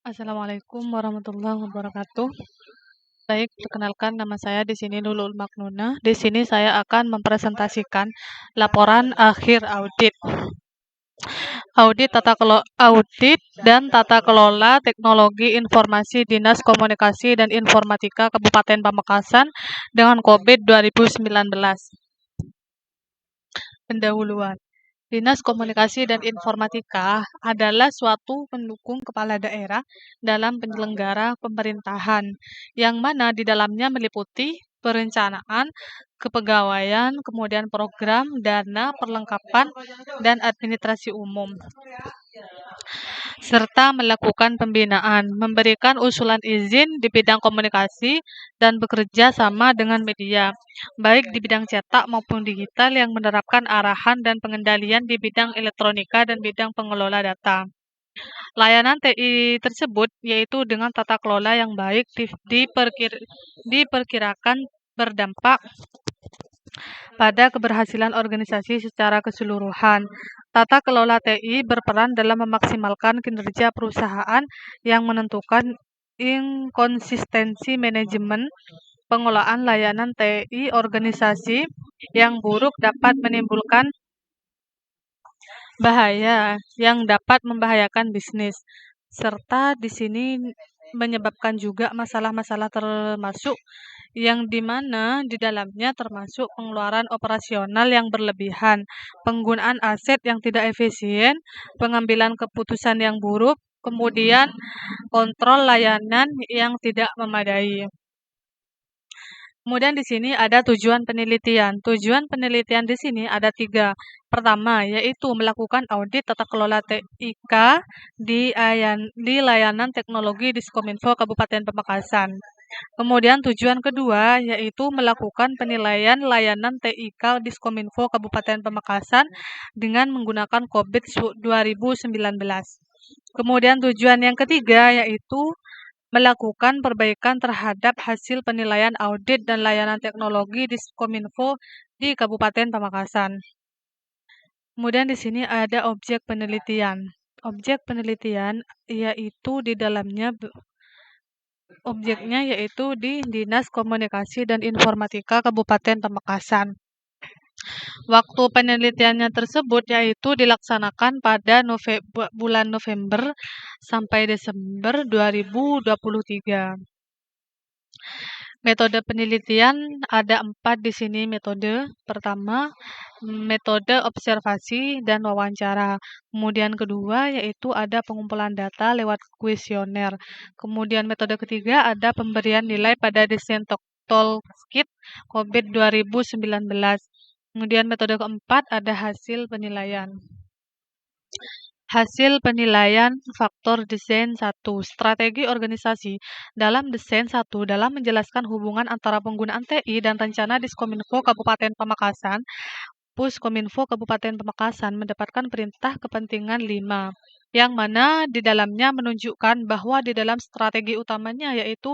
Assalamualaikum warahmatullahi wabarakatuh. Baik, perkenalkan nama saya di sini Nurul Maknuna. Di sini saya akan mempresentasikan laporan akhir audit. Audit dan tata kelola teknologi informasi Dinas Komunikasi dan Informatika Kabupaten Pamekasan dengan COVID 2019. Pendahuluan. Dinas Komunikasi dan Informatika adalah suatu pendukung kepala daerah dalam penyelenggara pemerintahan, yang mana di dalamnya meliputi perencanaan, kepegawaian, kemudian program, dana, perlengkapan, dan administrasi umum, serta melakukan pembinaan, memberikan usulan izin di bidang komunikasi, dan bekerja sama dengan media, baik di bidang cetak maupun digital yang menerapkan arahan dan pengendalian di bidang elektronika dan bidang pengelola data. Layanan TI tersebut yaitu dengan tata kelola yang baik diperkirakan berdampak pada keberhasilan organisasi secara keseluruhan. Tata kelola TI berperan dalam memaksimalkan kinerja perusahaan yang menentukan inkonsistensi manajemen pengelolaan layanan TI organisasi yang buruk dapat menimbulkan bahaya yang dapat membahayakan bisnis, serta di sini menyebabkan juga masalah-masalah termasuk yang dimana di dalamnya termasuk pengeluaran operasional yang berlebihan, penggunaan aset yang tidak efisien, pengambilan keputusan yang buruk, kemudian kontrol layanan yang tidak memadai. Kemudian di sini ada tujuan penelitian. Tujuan penelitian di sini ada 3. Pertama, yaitu melakukan audit tata kelola TIK di layanan teknologi Diskominfo Kabupaten Pamekasan. Kemudian tujuan kedua, yaitu melakukan penilaian layanan TIK Diskominfo Kabupaten Pamekasan dengan menggunakan COVID 2019. Kemudian tujuan yang ketiga, yaitu melakukan perbaikan terhadap hasil penilaian audit dan layanan teknologi Diskominfo di Kabupaten Pamekasan. Kemudian di sini ada objek penelitian. Objek penelitian yaitu di dalamnya objeknya yaitu di Dinas Komunikasi dan Informatika Kabupaten Pamekasan. Waktu penelitiannya tersebut yaitu dilaksanakan pada bulan November sampai Desember 2023. Metode penelitian ada 4 di sini metode. Pertama, metode observasi dan wawancara. Kemudian kedua yaitu ada pengumpulan data lewat kuesioner. Kemudian metode ketiga ada pemberian nilai pada desain toolkit COVID 2019. Kemudian metode keempat ada hasil penilaian. Hasil penilaian faktor desain 1. Strategi organisasi. Dalam desain 1, dalam menjelaskan hubungan antara penggunaan TI dan rencana Diskominfo Kabupaten Pamekasan, Puskominfo Kabupaten Pamekasan mendapatkan perintah kepentingan 5, yang mana di dalamnya menunjukkan bahwa di dalam strategi utamanya yaitu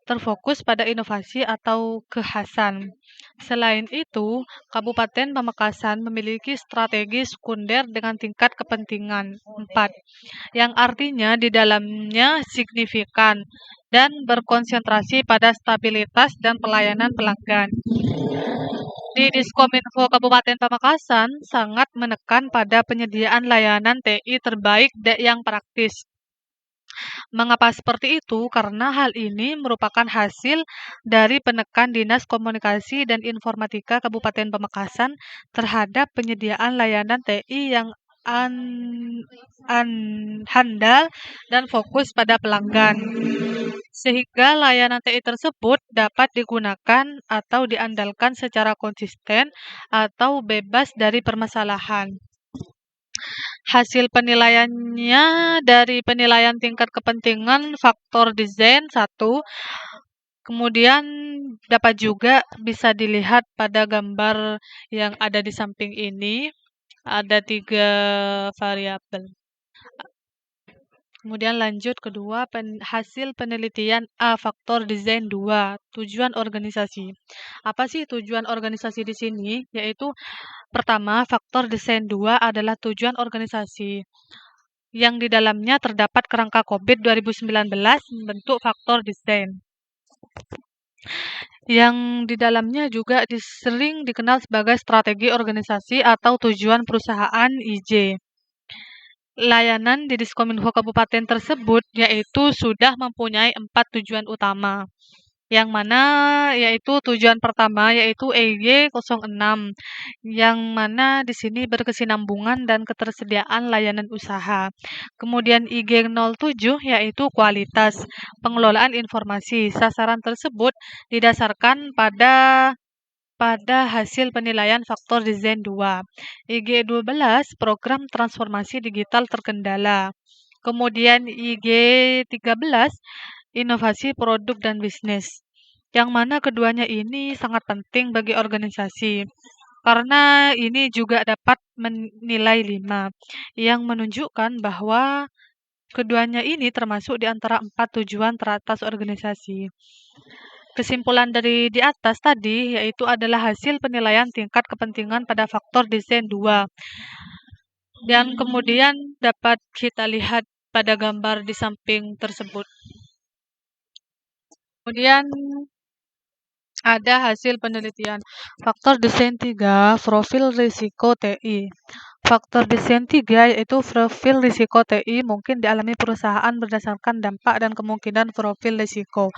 terfokus pada inovasi atau kekhasan. Selain itu, Kabupaten Pamekasan memiliki strategi sekunder dengan tingkat kepentingan 4, yang artinya di dalamnya signifikan dan berkonsentrasi pada stabilitas dan pelayanan pelanggan. Di Diskominfo Kabupaten Pamekasan sangat menekan pada penyediaan layanan TI terbaik yang praktis. Mengapa seperti itu? Karena hal ini merupakan hasil dari penekan Dinas Komunikasi dan Informatika Kabupaten Pamekasan terhadap penyediaan layanan TI yang handal dan fokus pada pelanggan, sehingga layanan TI tersebut dapat digunakan atau diandalkan secara konsisten atau bebas dari permasalahan. Hasil penilaiannya dari penilaian tingkat kepentingan faktor desain 1, kemudian dapat juga bisa dilihat pada gambar yang ada di samping ini, ada 3 variabel. Kemudian lanjut kedua, hasil penelitian A, faktor desain 2, tujuan organisasi. Apa sih tujuan organisasi di sini? Yaitu Pertama, faktor desain 2 adalah tujuan organisasi, yang di dalamnya terdapat kerangka COVID 2019 membentuk faktor desain, yang di dalamnya juga sering dikenal sebagai strategi organisasi atau tujuan perusahaan IJ. Layanan di Diskominfo Kabupaten tersebut yaitu sudah mempunyai 4 tujuan utama, yang mana yaitu tujuan pertama yaitu EY06, yang mana di sini berkesinambungan dan ketersediaan layanan usaha. Kemudian IG07 yaitu kualitas pengelolaan informasi. Sasaran tersebut didasarkan pada hasil penilaian faktor desain 2. IG12 program transformasi digital terkendala. Kemudian IG13 inovasi produk dan bisnis, yang mana keduanya ini sangat penting bagi organisasi, karena ini juga dapat menilai 5, yang menunjukkan bahwa keduanya ini termasuk di antara 4 tujuan teratas organisasi. Kesimpulan dari di atas tadi yaitu adalah hasil penilaian tingkat kepentingan pada faktor desain 2, dan kemudian dapat kita lihat pada gambar di samping tersebut. Kemudian ada hasil penelitian faktor desain 3, profil risiko TI. Faktor desain 3 yaitu profil risiko TI mungkin dialami perusahaan berdasarkan dampak dan kemungkinan profil risiko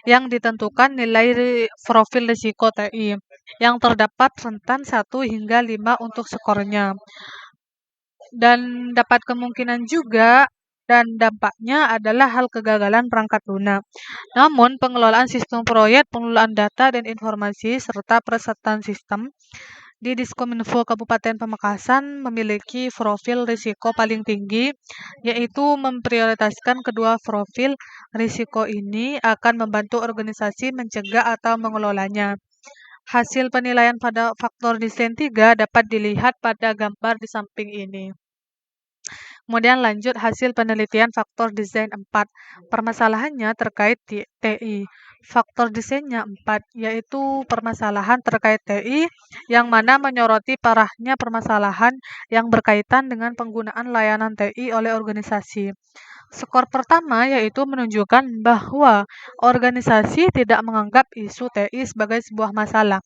yang ditentukan nilai profil risiko TI yang terdapat rentan 1 hingga 5 untuk skornya. Dan dapat kemungkinan juga dan dampaknya adalah hal kegagalan perangkat lunak. Namun, pengelolaan sistem proyek, pengelolaan data dan informasi, serta pesertaan sistem di Diskominfo Kabupaten Pamekasan memiliki profil risiko paling tinggi, yaitu memprioritaskan kedua profil risiko ini akan membantu organisasi mencegah atau mengelolanya. Hasil penilaian pada faktor desain 3 dapat dilihat pada gambar di samping ini. Kemudian lanjut hasil penelitian faktor desain 4. Permasalahannya terkait TI. Faktor desainnya 4, yaitu permasalahan terkait TI yang mana menyoroti parahnya permasalahan yang berkaitan dengan penggunaan layanan TI oleh organisasi. Skor pertama yaitu menunjukkan bahwa organisasi tidak menganggap isu TI sebagai sebuah masalah.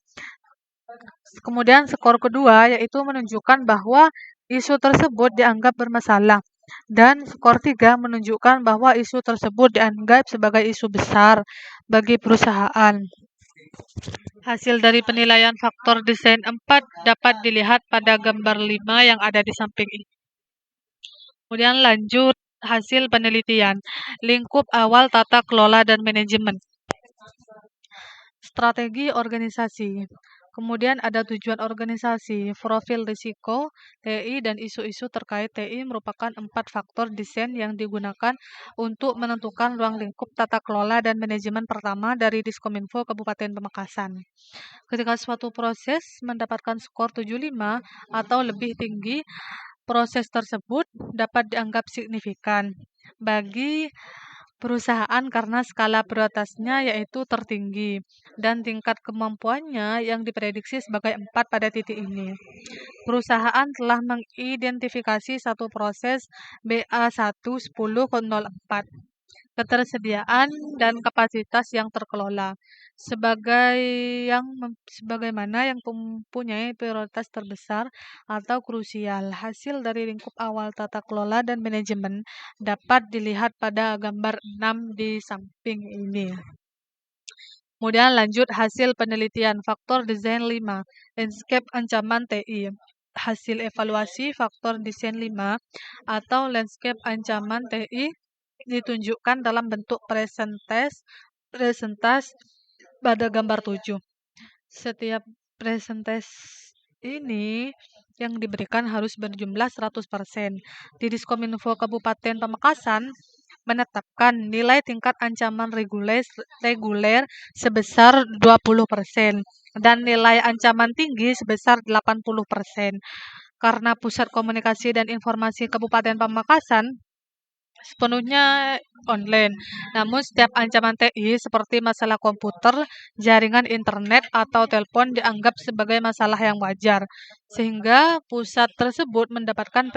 Kemudian skor kedua yaitu menunjukkan bahwa isu tersebut dianggap bermasalah. Dan skor 3 menunjukkan bahwa isu tersebut dianggap sebagai isu besar bagi perusahaan. Hasil dari penilaian faktor desain 4 dapat dilihat pada gambar 5 yang ada di samping ini. Kemudian lanjut hasil penelitian, lingkup awal tata kelola dan manajemen. Strategi organisasi. Kemudian ada tujuan organisasi, profil risiko, TI, dan isu-isu terkait TI merupakan 4 faktor desain yang digunakan untuk menentukan ruang lingkup tata kelola dan manajemen pertama dari Diskominfo Kabupaten Pamekasan. Ketika suatu proses mendapatkan skor 75 atau lebih tinggi, proses tersebut dapat dianggap signifikan bagi perusahaan karena skala prioritasnya yaitu tertinggi dan tingkat kemampuannya yang diprediksi sebagai 4 pada titik ini. Perusahaan telah mengidentifikasi satu proses BA11004, ketersediaan dan kapasitas yang terkelola sebagaimana yang mempunyai prioritas terbesar atau krusial. Hasil dari lingkup awal tata kelola dan manajemen dapat dilihat pada gambar 6 di samping ini. Kemudian lanjut hasil penelitian faktor desain 5, landscape ancaman TI. Hasil evaluasi faktor desain 5 atau landscape ancaman TI ditunjukkan dalam bentuk presentas pada gambar 7. Setiap presentas ini yang diberikan harus berjumlah 100%. Di Diskominfo Kabupaten Pamekasan menetapkan nilai tingkat ancaman reguler sebesar 20% dan nilai ancaman tinggi sebesar 80%. Karena Pusat Komunikasi dan Informasi Kabupaten Pamekasan sepenuhnya online. Namun setiap ancaman TI seperti masalah komputer, jaringan internet, atau telepon dianggap sebagai masalah yang wajar, sehingga pusat tersebut mendapatkan